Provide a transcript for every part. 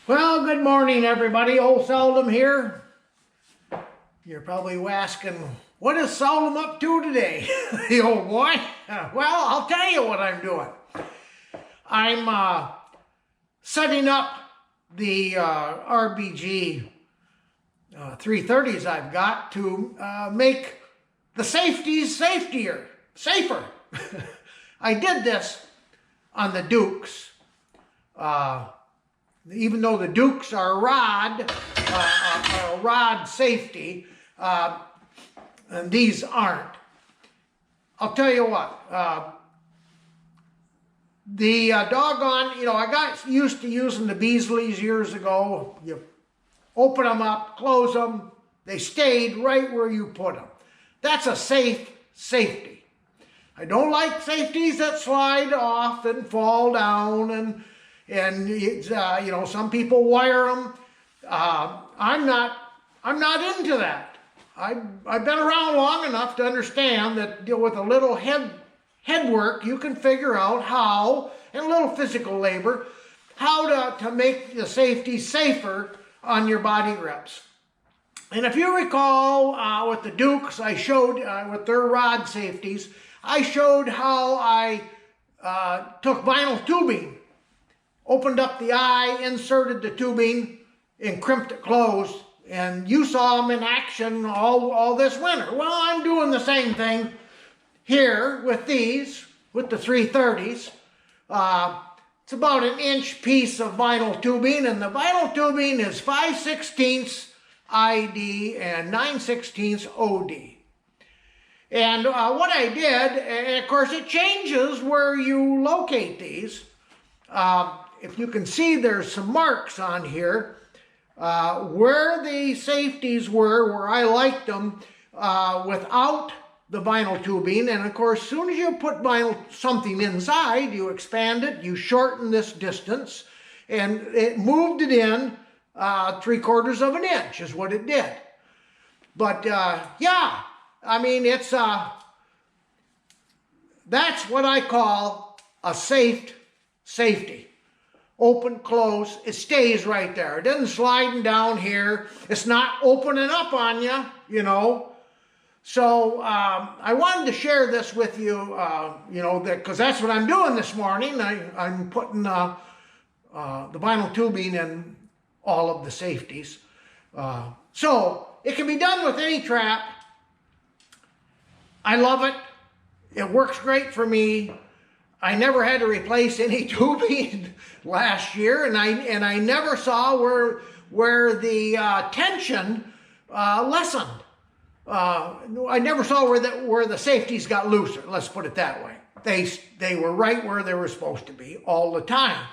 Well, good morning, everybody. Old Seldom here. You're probably asking, what is Seldom up to today, the old boy? Well, I'll tell you what I'm doing. I'm setting up the RBG 330s I've got to make the safeties safer. I did this on the Dukes. Even though the Dukes are a rod safety, and these aren't. I'll tell you what, the doggone, I got used to using the Beasleys years ago. You open them up, close them, they stayed right where you put them. That's a safety. I don't like safeties that slide off and fall down and some people wire them. I'm not into that. I've been around long enough to understand that with a little head work, you can figure out how, and a little physical labor, how to make the safety safer on your body grips. And if you recall, with the Dukes, I showed, with their rod safeties, I showed how I took vinyl tubing, opened up the eye, inserted the tubing, and crimped it closed. And you saw them in action all this winter. Well, I'm doing the same thing here with these, with the 330s. It's about an inch piece of vinyl tubing, and the vinyl tubing is 5/16 ID and 9/16 OD. And what I did, and of course it changes where you locate these. If you can see, there's some marks on here where the safeties were, where I liked them without the vinyl tubing. And of course, as soon as you put something inside, you expand it, you shorten this distance, and it moved it in 3/4 of an inch is what it did. But yeah, I mean, it's that's what I call a safety. Open, close, it stays right there. It doesn't sliding down here. It's not opening up on you, So I wanted to share this with you, because that's what I'm doing this morning. I'm putting the vinyl tubing in all of the safeties. So it can be done with any trap. I love it. It works great for me. I never had to replace any tubing last year, and I never saw where the tension lessened. I never saw where the safeties got looser. Let's put it that way. They were right where they were supposed to be all the time,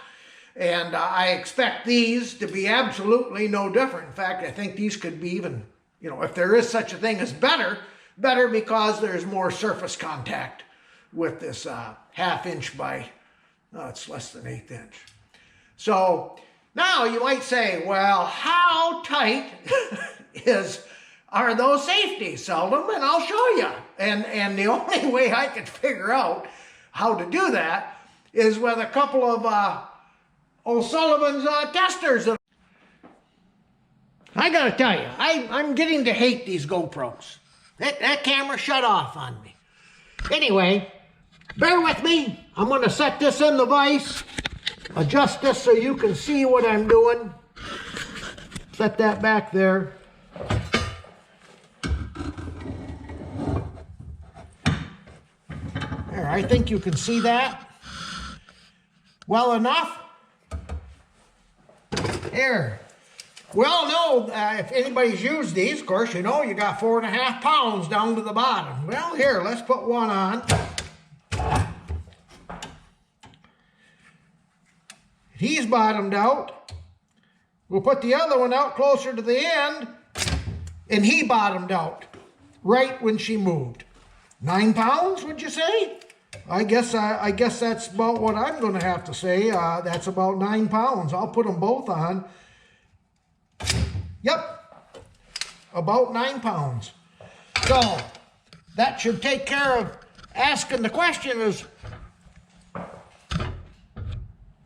and I expect these to be absolutely no different. In fact, I think these could be even, if there is such a thing as better because there's more surface contact with this 1/2 inch by, it's less than 1/8 inch. So now you might say, well, how tight are those safeties, Seldom? And I'll show you. And the only way I could figure out how to do that is with a couple of O'Sullivan's testers. I gotta tell you, I'm getting to hate these GoPros. That camera shut off on me. Anyway, bear with me. I'm going to set this in the vise, adjust this so you can see what I'm doing. Set that back there. There, I think you can see that well enough. Here. Well, no, if anybody's used these, of course, you got 4.5 pounds down to the bottom. Well, here, let's put one on. He's bottomed out. We'll put the other one out closer to the end, and he bottomed out right when she moved. 9 pounds, would you say? I guess that's about what I'm going to have to say. That's about 9 pounds. I'll put them both on. Yep, about 9 pounds. So that should take care of asking the question is,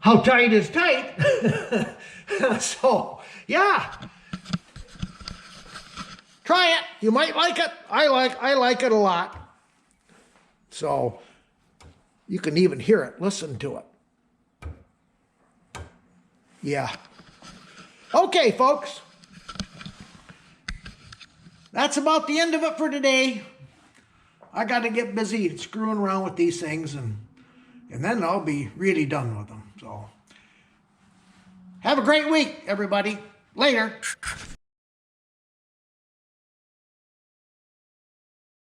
how tight is tight. So, yeah. Try it. You might like it. I like it a lot. So, you can even hear it. Listen to it. Yeah. Okay, folks. That's about the end of it for today. I got to get busy screwing around with these things, and then I'll be really done with them. So, have a great week, everybody. Later.